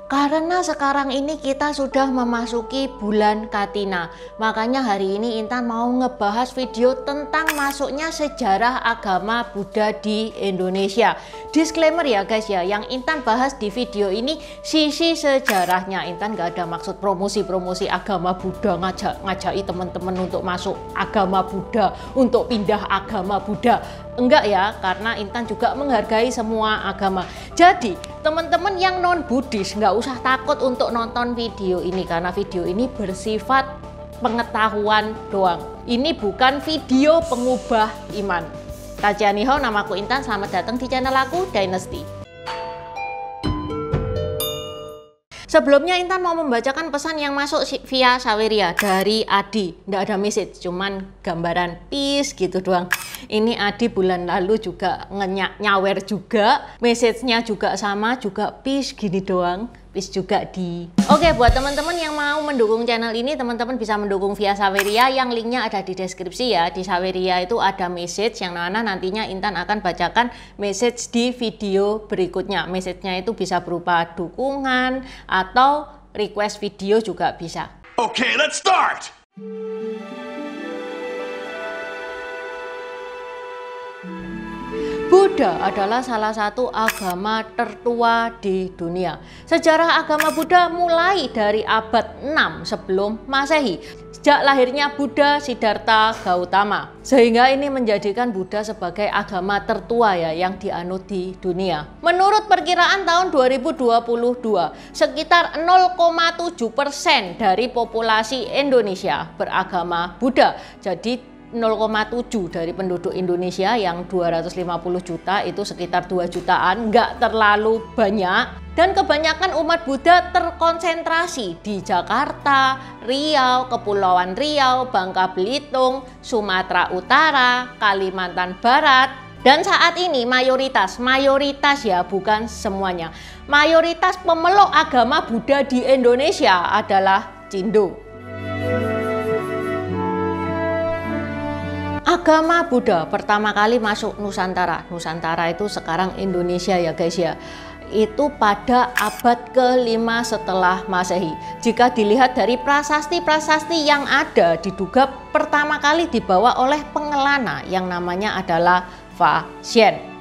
Karena sekarang ini kita sudah memasuki bulan Katina, makanya hari ini Intan mau ngebahas video tentang masuknya sejarah agama Buddha di Indonesia. Disclaimer ya guys ya, yang Intan bahas di video ini sisi sejarahnya. Intan gak ada maksud promosi agama Buddha, ngajai teman-teman untuk masuk agama Buddha, untuk pindah agama Buddha. Enggak ya, karena Intan juga menghargai semua agama. Jadi teman-teman yang non Buddhis nggak usah takut untuk nonton video ini, karena video ini bersifat pengetahuan doang. Ini bukan video pengubah iman. Kajianiho, namaku Intan, selamat datang di channel aku Dynasty. Sebelumnya Intan mau membacakan pesan yang masuk via Saweria dari Adi. Nggak ada message, cuman gambaran peace gitu doang. Ini Adi bulan lalu juga nyawer juga, message-nya juga sama, juga peace gini doang. Peace juga di. Oke, buat teman-teman yang mau mendukung channel ini, teman-teman bisa mendukung via Saweria, yang linknya ada di deskripsi ya. Di Saweria itu ada message yang mana nantinya Intan akan bacakan message di video berikutnya. Message-nya itu bisa berupa dukungan atau request video juga bisa. Oke, let's start. Buddha adalah salah satu agama tertua di dunia. Sejarah agama Buddha mulai dari abad 6 sebelum Masehi, sejak lahirnya Buddha Siddhartha Gautama. Sehingga ini menjadikan Buddha sebagai agama tertua ya yang dianut di dunia. Menurut perkiraan tahun 2022, sekitar 0,7% dari populasi Indonesia beragama Buddha. Jadi 0,7 dari penduduk Indonesia yang 250 juta itu sekitar 2 jutaan, nggak terlalu banyak. Dan kebanyakan umat Buddha terkonsentrasi di Jakarta, Riau, Kepulauan Riau, Bangka Belitung, Sumatera Utara, Kalimantan Barat. Dan saat ini mayoritas ya, bukan semuanya, mayoritas pemeluk agama Buddha di Indonesia adalah Cindo. Agama Buddha pertama kali masuk Nusantara. Nusantara itu sekarang Indonesia ya guys ya. Itu pada abad ke-5 setelah Masehi. Jika dilihat dari prasasti-prasasti yang ada, diduga pertama kali dibawa oleh pengelana yang namanya adalah Fa Xian.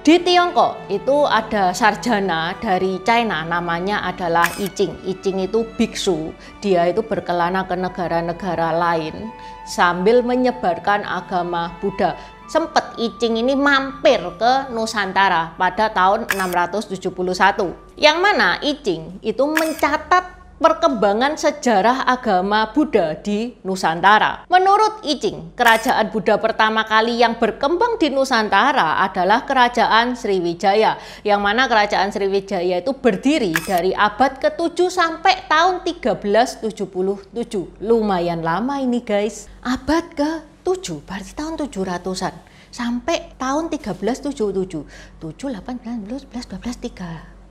Di Tiongkok itu ada sarjana dari China, namanya adalah I Ching. I Ching itu biksu, dia itu berkelana ke negara-negara lain sambil menyebarkan agama Buddha. Sempet I Ching ini mampir ke Nusantara pada tahun 671. Yang mana I Ching itu mencatat perkembangan sejarah agama Buddha di Nusantara. Menurut I Ching, kerajaan Buddha pertama kali yang berkembang di Nusantara adalah kerajaan Sriwijaya, yang mana kerajaan Sriwijaya itu berdiri dari abad ke-7 sampai tahun 1377. Lumayan lama ini guys. Abad ke-7 berarti tahun 700-an sampai tahun 1377. 7, 8, 9, 10, 11, 12,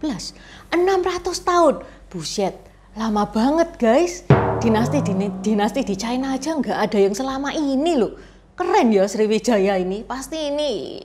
13. 600 tahun. Buset. Lama banget guys. Dinasti di China aja nggak ada yang selama ini loh. Keren ya Sriwijaya ini. Pasti ini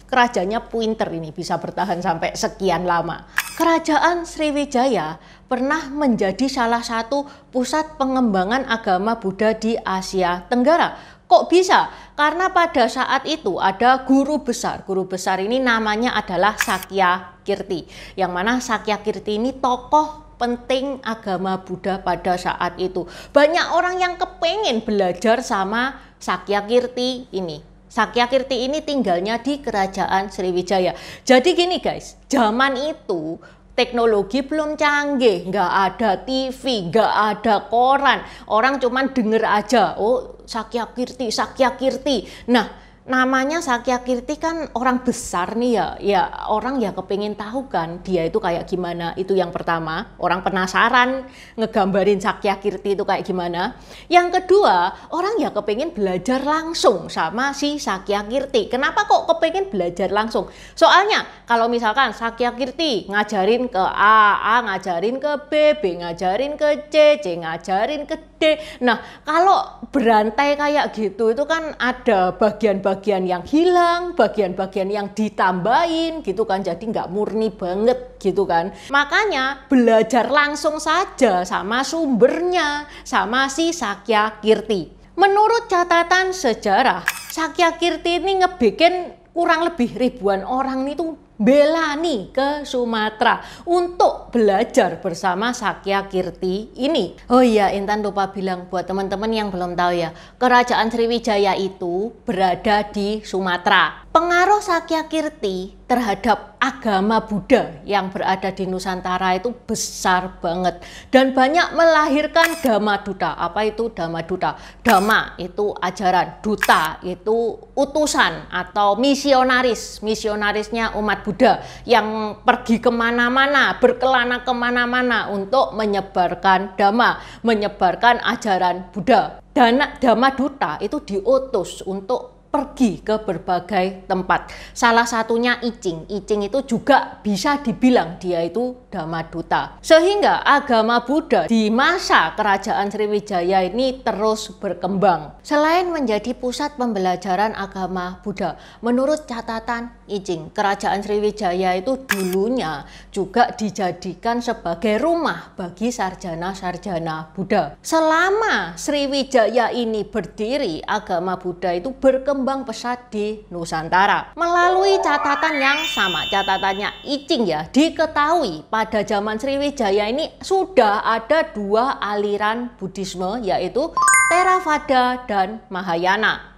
kerajaannya pinter ini, bisa bertahan sampai sekian lama. Kerajaan Sriwijaya pernah menjadi salah satu pusat pengembangan agama Buddha di Asia Tenggara. Kok bisa? Karena pada saat itu ada guru besar. Guru besar ini namanya adalah Sakyakirti. Yang mana Sakyakirti ini tokoh penting agama Buddha pada saat itu. Banyak orang yang kepengen belajar sama Sakyakirti ini. Sakyakirti ini tinggalnya di kerajaan Sriwijaya. Jadi gini guys, zaman itu teknologi belum canggih, nggak ada TV, nggak ada koran. Orang cuman denger aja, oh Sakyakirti, Sakyakirti. Nah, namanya Sakyakirti kan orang besar nih ya orang ya kepengen tahu kan dia itu kayak gimana. Itu yang pertama, orang penasaran ngegambarin Sakyakirti itu kayak gimana. Yang kedua, orang ya kepengen belajar langsung sama si Sakyakirti. Kenapa kok kepengen belajar langsung? Soalnya kalau misalkan Sakyakirti ngajarin ke A ngajarin ke B ngajarin ke C ngajarin ke D. Nah kalau berantai kayak gitu itu kan ada bagian-bagian bagian-bagian yang hilang, bagian-bagian yang ditambahin gitu kan, jadi nggak murni banget gitu kan. Makanya belajar langsung saja sama sumbernya, sama si Sakyakirti. Menurut catatan sejarah, Sakyakirti ini ngebikin kurang lebih ribuan orang itu bela nih ke Sumatera untuk belajar bersama Sakyakirti ini. Oh iya, Intan lupa bilang buat teman-teman yang belum tahu ya, Kerajaan Sriwijaya itu berada di Sumatera. Pengaruh Sakyakirti terhadap agama Buddha yang berada di Nusantara itu besar banget dan banyak melahirkan Dhamma Duta. Apa itu Dhamma Duta? Dhamma itu ajaran, Duta itu utusan atau misionaris. Misionarisnya umat Buddha yang pergi kemana-mana, berkelana kemana-mana untuk menyebarkan Dhamma, menyebarkan ajaran Buddha. Dan Dhamma Duta itu diutus untuk pergi ke berbagai tempat. Salah satunya Icing. Icing itu juga bisa dibilang dia itu Dhamma Duta. Sehingga agama Buddha di masa Kerajaan Sriwijaya ini terus berkembang. Selain menjadi pusat pembelajaran agama Buddha, menurut catatan Icing, Kerajaan Sriwijaya itu dulunya juga dijadikan sebagai rumah bagi sarjana-sarjana Buddha. Selama Sriwijaya ini berdiri, agama Buddha itu berkembang pesat di Nusantara. Melalui catatan yang sama, catatannya Icing ya, diketahui pada zaman Sriwijaya ini sudah ada dua aliran Buddhisme, yaitu Theravada dan Mahayana.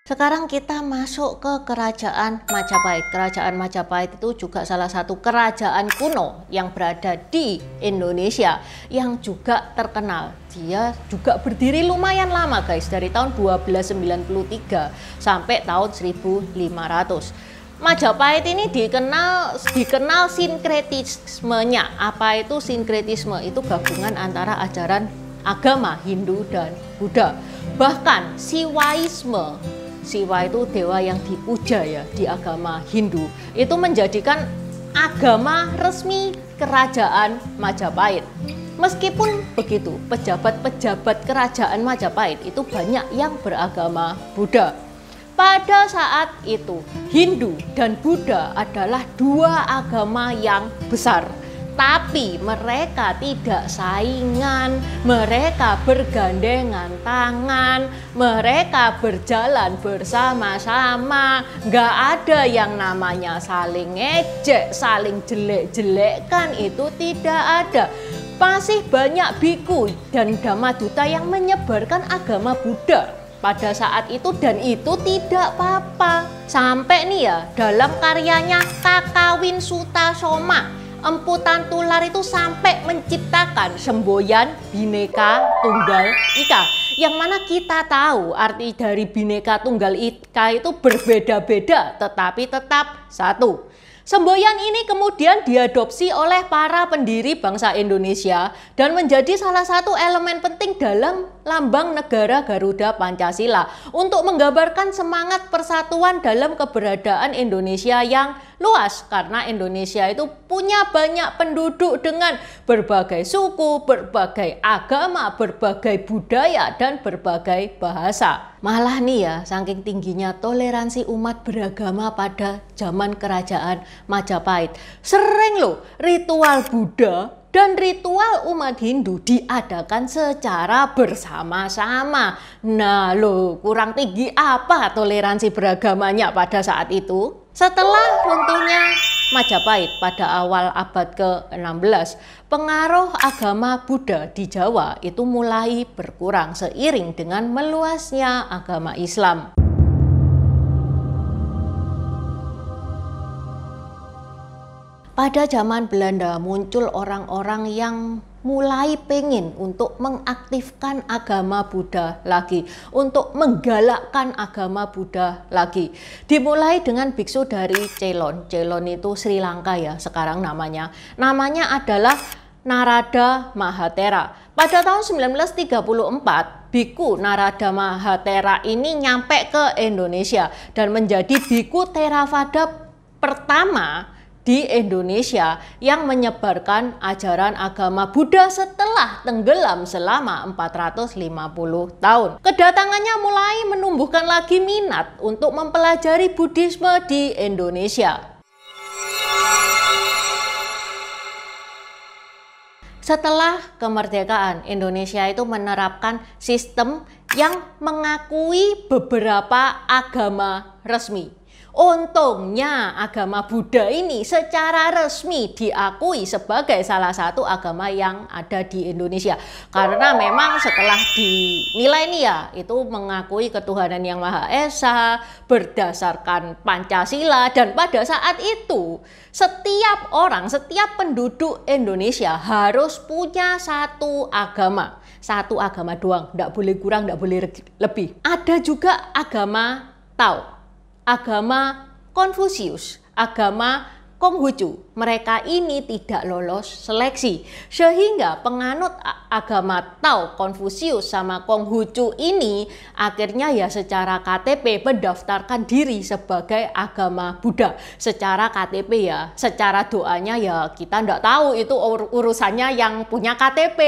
Sekarang kita masuk ke Kerajaan Majapahit. Kerajaan Majapahit itu juga salah satu kerajaan kuno yang berada di Indonesia yang juga terkenal. Dia juga berdiri lumayan lama guys, dari tahun 1293 sampai tahun 1500. Majapahit ini dikenal sinkretismenya. Apa itu sinkretisme? Itu gabungan antara ajaran agama Hindu dan Buddha. Bahkan Siwaisme, Siwa itu dewa yang dipuja ya di agama Hindu, itu menjadikan agama resmi Kerajaan Majapahit. Meskipun begitu, pejabat-pejabat Kerajaan Majapahit itu banyak yang beragama Buddha. Pada saat itu, Hindu dan Buddha adalah dua agama yang besar. Tapi mereka tidak saingan, mereka bergandengan tangan, mereka berjalan bersama-sama. Gak ada yang namanya saling ngejek, saling jelek-jelekkan, itu tidak ada. Masih banyak biku dan Dhamma Duta yang menyebarkan agama Buddha pada saat itu, dan itu tidak apa-apa. Sampai nih ya, dalam karyanya Kakawin Sutasoma, Empu Tantular itu sampai menciptakan semboyan Bhinneka Tunggal Ika, yang mana kita tahu arti dari Bhinneka Tunggal Ika itu berbeda-beda tetapi tetap satu. Semboyan ini kemudian diadopsi oleh para pendiri bangsa Indonesia dan menjadi salah satu elemen penting dalam lambang negara Garuda Pancasila untuk menggambarkan semangat persatuan dalam keberadaan Indonesia yang luas, karena Indonesia itu punya banyak penduduk dengan berbagai suku, berbagai agama, berbagai budaya, dan berbagai bahasa. Malah nih ya, saking tingginya toleransi umat beragama pada zaman Kerajaan Majapahit, sering loh ritual Buddha dan ritual umat Hindu diadakan secara bersama-sama. Nah loh, kurang tinggi apa toleransi beragamanya pada saat itu? Setelah runtuhnya Majapahit pada awal abad ke-16, pengaruh agama Buddha di Jawa itu mulai berkurang seiring dengan meluasnya agama Islam. Pada zaman Belanda muncul orang-orang yang mulai pengen untuk mengaktifkan agama Buddha lagi, untuk menggalakkan agama Buddha lagi. Dimulai dengan biksu dari Ceylon. Ceylon itu Sri Lanka ya sekarang namanya. Namanya adalah Narada Mahathera. Pada tahun 1934, Biku Narada Mahathera ini nyampe ke Indonesia dan menjadi Biku Theravada pertama di Indonesia yang menyebarkan ajaran agama Buddha setelah tenggelam selama 450 tahun. Kedatangannya mulai menumbuhkan lagi minat untuk mempelajari Buddhisme di Indonesia. Setelah kemerdekaan, Indonesia itu menerapkan sistem yang mengakui beberapa agama resmi. Untungnya agama Buddha ini secara resmi diakui sebagai salah satu agama yang ada di Indonesia. Karena memang setelah dinilai nih ya, itu mengakui ketuhanan yang Maha Esa berdasarkan Pancasila, dan pada saat itu setiap orang, setiap penduduk Indonesia harus punya satu agama. Satu agama doang, tidak boleh kurang, tidak boleh lebih. Ada juga agama Tao, agama Konfusius, agama Konghucu. Mereka ini tidak lolos seleksi, sehingga penganut agama Tao, Konfusius sama Konghucu ini akhirnya ya secara KTP mendaftarkan diri sebagai agama Buddha. Secara KTP ya, secara doanya ya kita tidak tahu, itu urusannya yang punya KTP.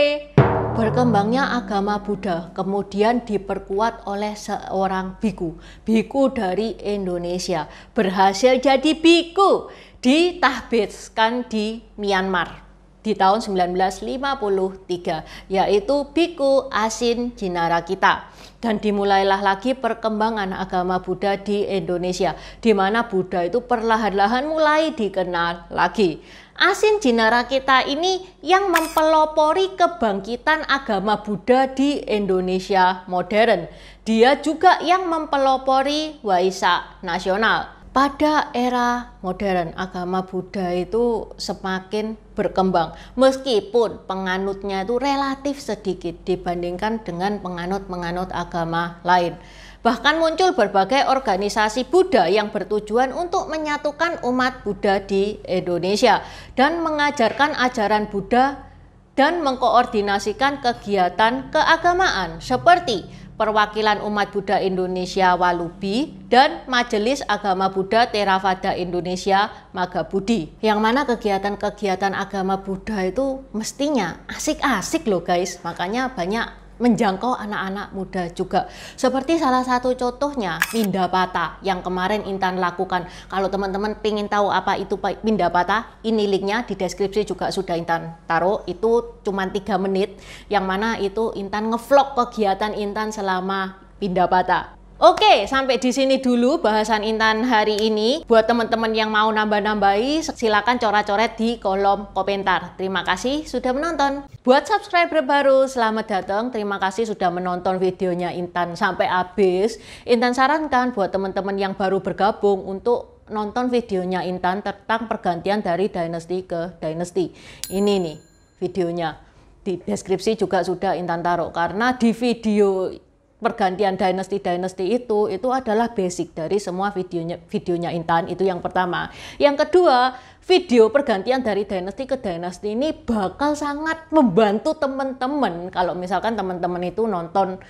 Berkembangnya agama Buddha kemudian diperkuat oleh seorang biku. Biku dari Indonesia berhasil jadi biku, ditahbidskan di Myanmar di tahun 1953, yaitu Biku Asin Jinarakita. Dan dimulailah lagi perkembangan agama Buddha di Indonesia, di mana Buddha itu perlahan-lahan mulai dikenal lagi. Asin Jinarakita ini yang mempelopori kebangkitan agama Buddha di Indonesia modern. Dia juga yang mempelopori Waisak Nasional. Pada era modern, agama Buddha itu semakin berkembang, meskipun penganutnya itu relatif sedikit dibandingkan dengan penganut-penganut agama lain. Bahkan muncul berbagai organisasi Buddha yang bertujuan untuk menyatukan umat Buddha di Indonesia dan mengajarkan ajaran Buddha dan mengkoordinasikan kegiatan keagamaan seperti Perwakilan Umat Buddha Indonesia Walubi dan Majelis Agama Buddha Theravada Indonesia Magabudi. Yang mana kegiatan-kegiatan agama Buddha itu mestinya asik-asik loh guys, makanya banyak menjangkau anak-anak muda juga. Seperti salah satu contohnya Pindapata yang kemarin Intan lakukan. Kalau teman-teman pengen tahu apa itu Pindapata, ini linknya di deskripsi juga sudah Intan taruh. Itu cuma 3 menit, yang mana itu Intan ngevlog kegiatan Intan selama Pindapata. Oke, sampai di sini dulu bahasan Intan hari ini. Buat teman-teman yang mau nambah-nambahi, silakan coret-coret di kolom komentar. Terima kasih sudah menonton. Buat subscriber baru, selamat datang. Terima kasih sudah menonton videonya Intan sampai habis. Intan sarankan buat teman-teman yang baru bergabung untuk nonton videonya Intan tentang pergantian dari dinasti ke dinasti. Ini nih videonya. Di deskripsi juga sudah Intan taruh, karena di video pergantian dinasti-dinasti itu adalah basic dari semua videonya Intan. Itu yang pertama. Yang kedua, video pergantian dari dinasti ke dinasti ini bakal sangat membantu teman-teman kalau misalkan teman-teman itu nonton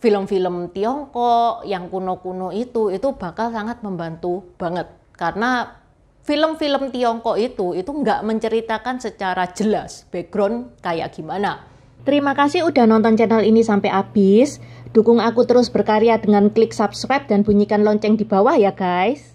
film-film Tiongkok yang kuno-kuno itu bakal sangat membantu banget, karena film-film Tiongkok itu nggak menceritakan secara jelas background kayak gimana. Terima kasih udah nonton channel ini sampai habis. Dukung aku terus berkarya dengan klik subscribe dan bunyikan lonceng di bawah ya guys.